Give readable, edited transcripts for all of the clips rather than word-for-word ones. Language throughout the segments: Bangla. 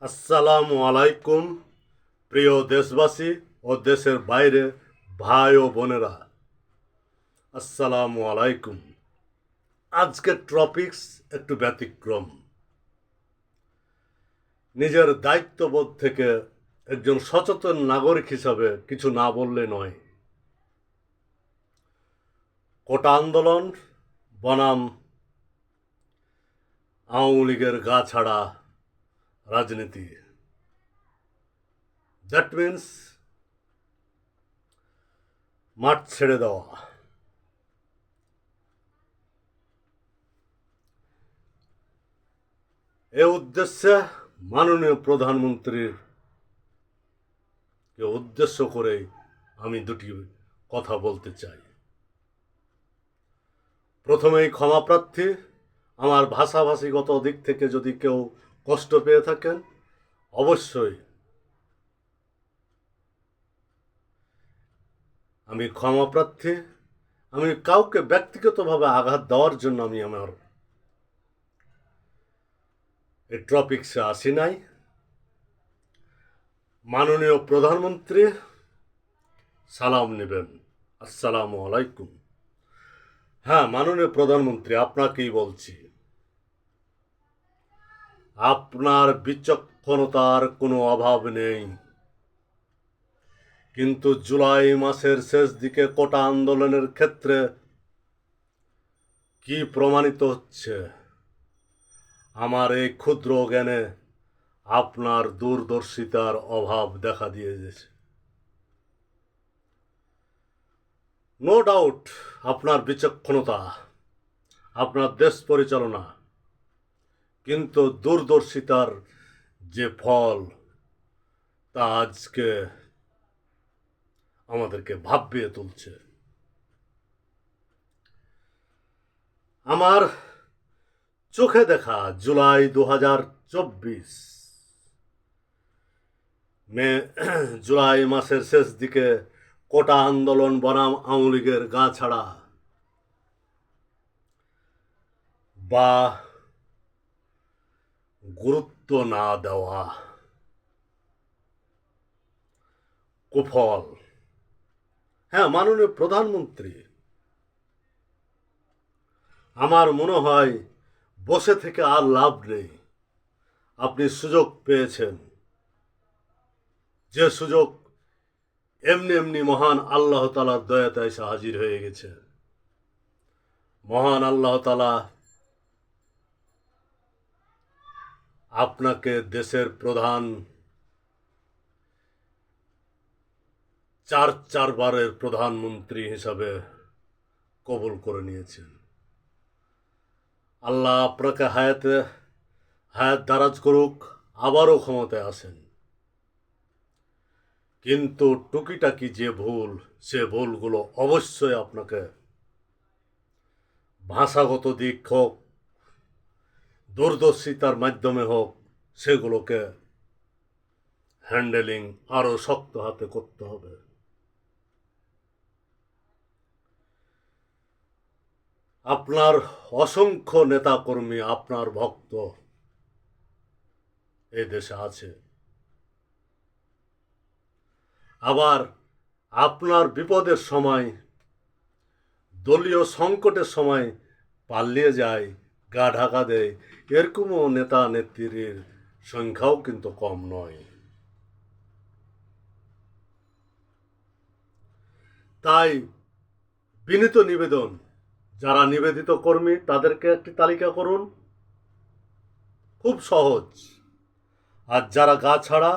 আসসালামু আলাইকুম প্রিয় দেশবাসী ও দেশের বাইরে ভাই ও বোনেরা, আসসালামু আলাইকুম। আজকের টপিকস একটু ব্যতিক্রম। নিজের দায়িত্ববোধ থেকে একজন সচেতন নাগরিক হিসাবে কিছু না বললে নয়। কোটা আন্দোলন বনাম আওয়ামী লীগের গা ছাড়া রাজনীতি, দ্যাট মিন্স মাঠ ছেড়ে দেওয়া। এ উদ্দেশ্যে মাননীয় প্রধানমন্ত্রীর উদ্দেশ্য করে আমি দুটি কথা বলতে চাই। প্রথমেই ক্ষমাপ্রার্থী, আমার ভাষাভাষীগত দিক থেকে যদি কেউ কষ্ট পেয়ে থাকেন, অবশ্যই আমি ক্ষমাপ্রার্থী। আমি কাউকে ব্যক্তিগতভাবে আঘাত দেওয়ার জন্য আমি আমার এই টপিকসে আসি নাই। মাননীয় প্রধানমন্ত্রী সালাম নেবেন। আসসালামু আলাইকুম। হ্যাঁ, মাননীয় প্রধানমন্ত্রী, আপনাকেই বলছি। আপনার বিচক্ষণতার কোনো অভাব নেই, কিন্তু জুলাই মাসের শেষ দিকে কোটা আন্দোলনের ক্ষেত্রে কি প্রমাণিত হচ্ছে, আমার এই ক্ষুদ্র জ্ঞানে আপনার দূরদর্শিতার অভাব দেখা দিয়েছে। নো ডাউট আপনার বিচক্ষণতা, আপনার দেশ পরিচালনা, কিন্তু দূরদর্শিতার যে ফল তা আজকে আমাদেরকে ভাবিয়ে তুলছে। আমার চোখে দেখা জুলাই 2024 জুলাই মাসের শেষ দিকে কোটা আন্দোলন বনাম আওয়ামী লীগের গা ছাড়া বা গুরুত্ব না দেওয়া কুফল। হ্যাঁ, মাননীয় প্রধানমন্ত্রী, আমার মনে হয় বসে থেকে আর লাভ নেই। আপনি সুযোগ পেয়েছেন, যে সুযোগ এমনি এমনি মহান আল্লাহ তাআলার দয়াতে এসে হাজির হয়ে গেছে। মহান আল্লাহ তাআলা আপনাকে দেশের প্রধান চারবারের প্রধানমন্ত্রী হিসাবে কবুল করে নিয়েছেন। আল্লাহ আপনাকে হায়াত দারাজ করুক, আবারও ক্ষমতায় আসেন। কিন্তু টুকিটাকি যে ভুল, সে ভুলগুলো অবশ্যই আপনাকে ভাষাগত দিক হোক, দূরদর্শিতার মাধ্যমে হোক, সেগুলোকে হ্যান্ডেলিং আরও শক্ত হাতে করতে হবে। আপনার অসংখ্য নেতাকর্মী, আপনার ভক্ত এ দেশে আছে। আবার আপনার বিপদের সময়, দলীয় সংকটের সময় পালিয়ে যায়, গা ঢাকা দেয়, এরকমও নেতা নেত্রীর সংখ্যাও কিন্তু কম নয়। তাই বিনীত নিবেদন, যারা নিবেদিত কর্মী তাদেরকে একটি তালিকা করুন, খুব সহজ। আর যারা গা ছাড়া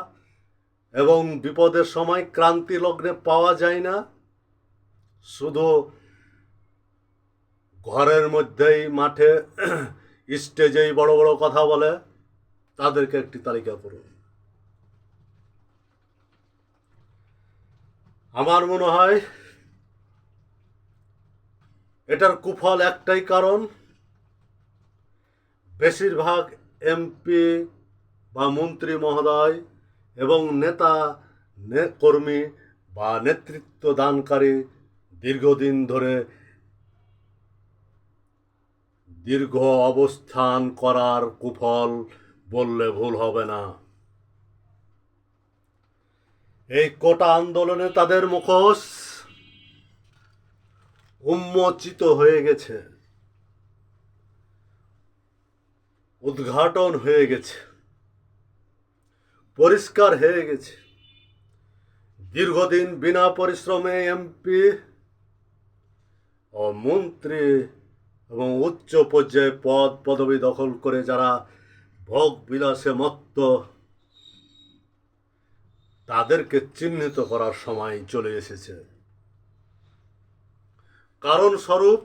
এবং বিপদের সময় ক্রান্তি লগ্নে পাওয়া যায় না, শুধু ঘরের মধ্যেই মাঠে স্টেজেই বড় বড় কথা বলে, তাদেরকে একটি তালিকা করুন। আমার মনে হয় এটার কুফল একটাই কারণ, বেশিরভাগ এমপি বা মন্ত্রী মহোদয় এবং নেতা কর্মী বা নেতৃত্ব দানকারী দীর্ঘদিন ধরে দীর্ঘ অবস্থান করার কুফল বললে ভুল হবে না। এই কোটা আন্দোলনে তাদের মুখোশ উন্মোচিত হয়ে গেছে, উদ্ঘাটন হয়ে গেছে, পরিষ্কার হয়ে গেছে। দীর্ঘদিন বিনা পরিশ্রমে এমপি ও মন্ত্রী এবং উচ্চ পর্যায়ে পদ পদবি দখল করে যারা ভোগ বিলাসে মত্ত, তাদেরকে চিহ্নিত করার সময় চলে এসেছে। কারণ স্বরূপ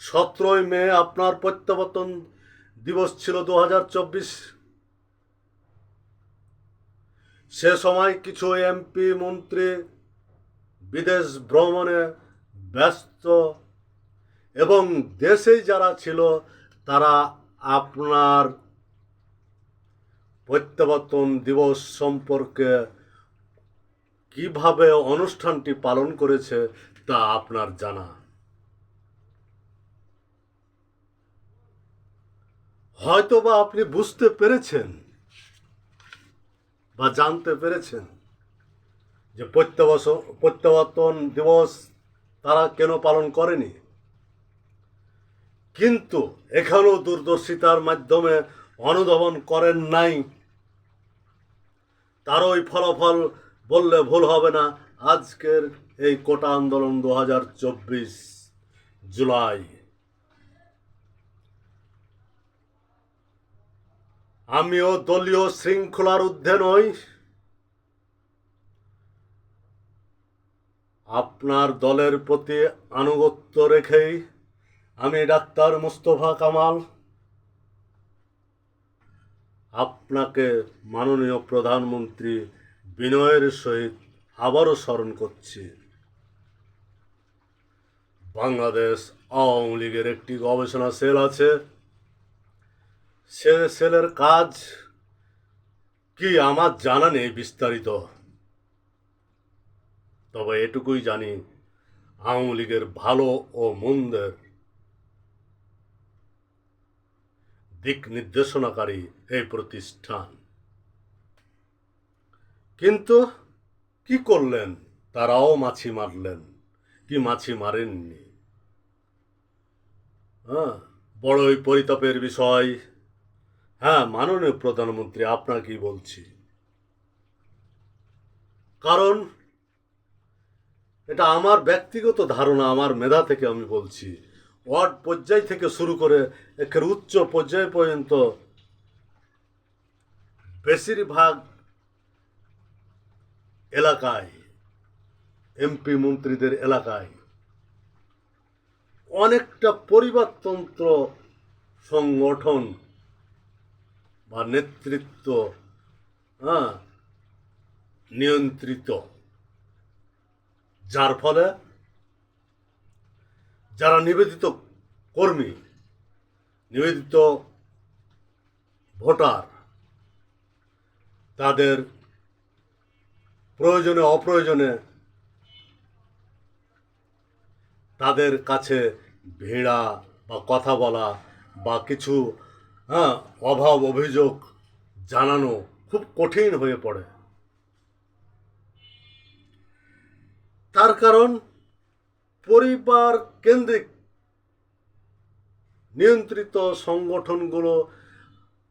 17ই মে আপনার প্রত্যাবর্তন দিবস ছিল 2024। সে সময় কিছু এমপি মন্ত্রী বিদেশ ভ্রমণে ব্যস্ত এবং দেশে যারা ছিল তারা আপনার প্রত্যাবর্তন দিবস সম্পর্কে কিভাবে অনুষ্ঠানটি পালন করেছে তা আপনার জানা। হয়তোবা আপনি বুঝতে পেরেছেন বা জানতে পেরেছেন যে প্রত্যাবর্তন দিবস তারা কেন পালন করেনি, কিন্তু এখানেও দূরদর্শিতার মাধ্যমে অনুধাবন করেন নাই। তারই ফলাফল বললে ভুল হবে না আজকের এই কোটা আন্দোলন 2024 জুলাই। আমিও দলীয় শৃঙ্খলার ঊর্ধ্বে নই, আপনার দলের প্রতি আনুগত্য রেখেই আমি ডাক্তার মুস্তফা কামাল আপনাকে মাননীয় প্রধানমন্ত্রী বিনয়ের সহিত আবারও স্মরণ করছি। বাংলাদেশ আওয়ামী লীগের একটি গবেষণা সেল আছে, সে সেলের কাজ কি আমার জানা নেই বিস্তারিত, তবে এটুকুই জানি আওয়ামী লীগের ভালো ও মন্দের দিক নির্দেশনাকারী এই প্রতিষ্ঠান। কিন্তু কি করলেন? তারাও মাছি মারলেন, কি মাছি মারেননি? বড়ই পরিতাপের বিষয়। মাননীয় প্রধানমন্ত্রী, আপনাকেই বলছি, কারণ এটা আমার ব্যক্তিগত ধারণা, আমার মেধা থেকে আমি বলছি। ওয়ার্ড পর্যায় থেকে শুরু করে একের উচ্চ পর্যায় পর্যন্ত বেশিরভাগ এলাকায়, এমপি মন্ত্রীদের এলাকায় অনেকটা পরিবারতন্ত্র সংগঠন বা নেতৃত্ব নিয়ন্ত্রিত, যার ফলে যারা নিবেদিত কর্মী, নিবেদিত ভোটার, তাদের প্রয়োজনে অপ্রয়োজনে তাদের কাছে ভিড়া বা কথা বলা বা কিছু অভাব অভিযোগ জানানো খুব কঠিন হয়ে পড়ে। তার কারণ পরিবার কেন্দ্রিক নিয়ন্ত্রিত সংগঠনগুলো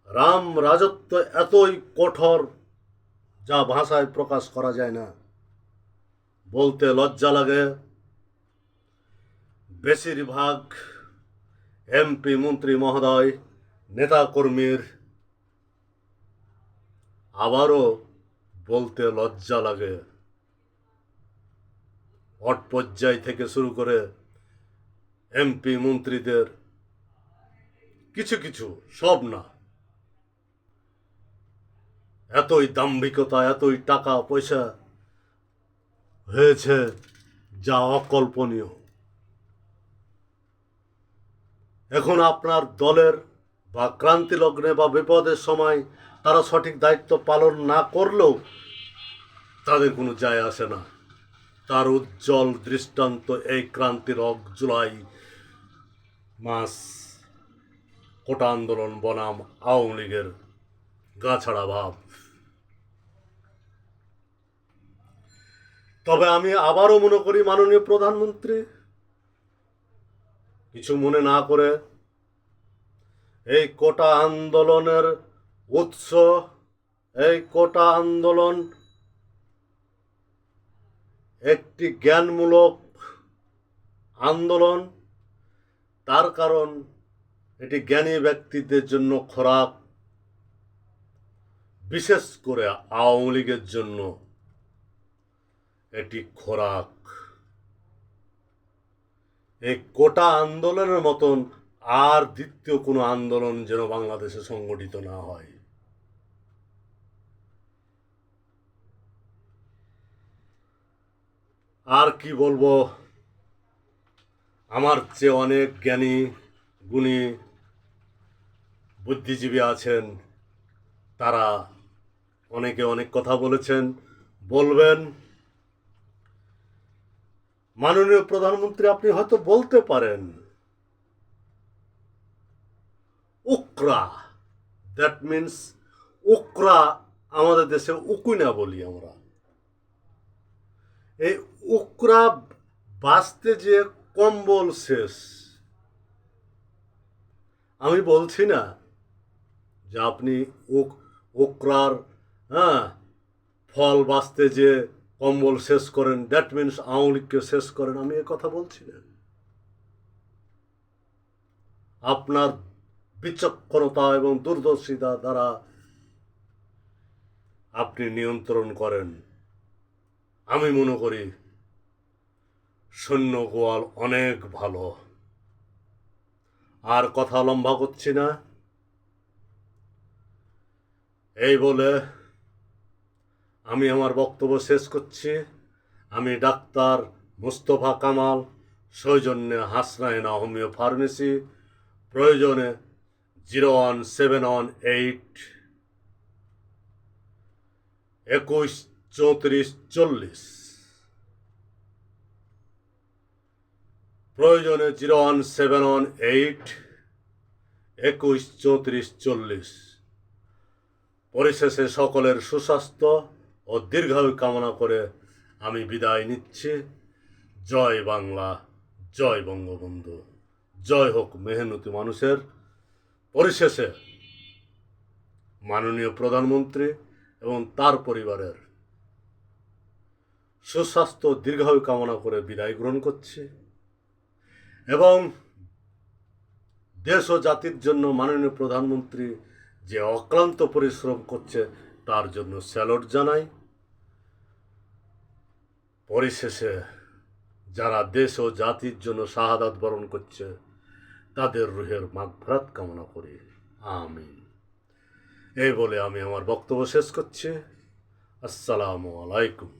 রাম রাজত্ব এতই কঠোর যা ভাষায় প্রকাশ করা যায় না, বলতে লজ্জা লাগে। বেশিরভাগ এমপি মন্ত্রী মহোদয়, নেতা কর্মীর আবারও বলতে লজ্জা লাগে। ওয়ার্ড পর্যায় থেকে শুরু করে এমপি মন্ত্রীদের কিছু কিছু, সব না, এতই দাম্ভিকতা, এতই টাকা পয়সা হয়েছে যা অকল্পনীয়। এখন আপনার দলের বা ক্রান্তি লগ্নে বা বিপদের সময় তারা সঠিক দায়িত্ব পালন না করলেও তাদের কোনো যায় আসে না। তার উজ্জ্বল দৃষ্টান্ত এই ক্রান্তির জুলাই মাস কোটা আন্দোলন বনাম আওয়ামী লীগের গাছাড়া ভাব। তবে আমি আবারও মনে করি মাননীয় প্রধানমন্ত্রী, কিছু মনে না করে এই কোটা আন্দোলনের উৎস, এই কোটা আন্দোলন একটি জ্ঞানমূলক আন্দোলন। তার কারণ এটি জ্ঞানী ব্যক্তিদের জন্য খোরাক, বিশেষ করে আওয়ামী লীগের জন্য এটি খোরাক। এই কোটা আন্দোলনের মতন আর দ্বিতীয় কোনো আন্দোলন যেন বাংলাদেশে সংগঠিত না হয়। আর কি বলবো, আমার চেয়ে অনেক জ্ঞানী গুণী বুদ্ধিজীবী আছেন, তারা অনেকে অনেক কথা বলেছেন, বলবেন। মাননীয় প্রধানমন্ত্রী, আপনি হয়তো বলতে পারেন উকরা, দ্যাট মিনস উকরা, আমাদের দেশে উকুনা বলি আমরা। এই উকরা বাঁচতে যে কম্বল শেষ। আমি বলছি না যে আপনি উকরার ফল বাঁচতে যে কম্বল শেষ করেন, দ্যাট মিনস আওয়ামী লীগকে শেষ করেন, আমি এ কথা বলছি না। আপনার বিচক্ষণতা এবং দূরদর্শিতা দ্বারা আপনি নিয়ন্ত্রণ করেন। আমি মনে করি সৈন্য গোয়াল অনেক ভালো। আর কথা লম্বা করছি না, এই বলে আমি আমার বক্তব্য শেষ করছি। আমি ডাক্তার মুস্তফা কামাল, সৌজন্যে হাসনাইনা হোমিও ফার্মেসি, প্রয়োজনে 01718 21 34 40, প্রয়োজনে 01718 21 34 40। পরিশেষে সকলের সুস্বাস্থ্য ও দীর্ঘায়ু কামনা করে আমি বিদায় নিচ্ছি। জয় বাংলা, জয় বঙ্গবন্ধু, জয় হোক মেহনতি মানুষের। পরিশেষে মাননীয় প্রধানমন্ত্রী এবং তার পরিবারের সুস্বাস্থ্য দীর্ঘায়ু কামনা করে বিদায় গ্রহণ করছি এবং দেশ ও জাতির জন্য মাননীয় প্রধানমন্ত্রী যে অক্লান্ত পরিশ্রম করছে তার জন্য স্যালুট জানাই। পরিশেষে যারা দেশ ও জাতির জন্য শাহাদাত বরণ করছে তাদের রুহের মাগফিরাত কামনা করি, আমিন। এই বলে আমি আমার বক্তব্য শেষ করছি। আসসালামু আলাইকুম।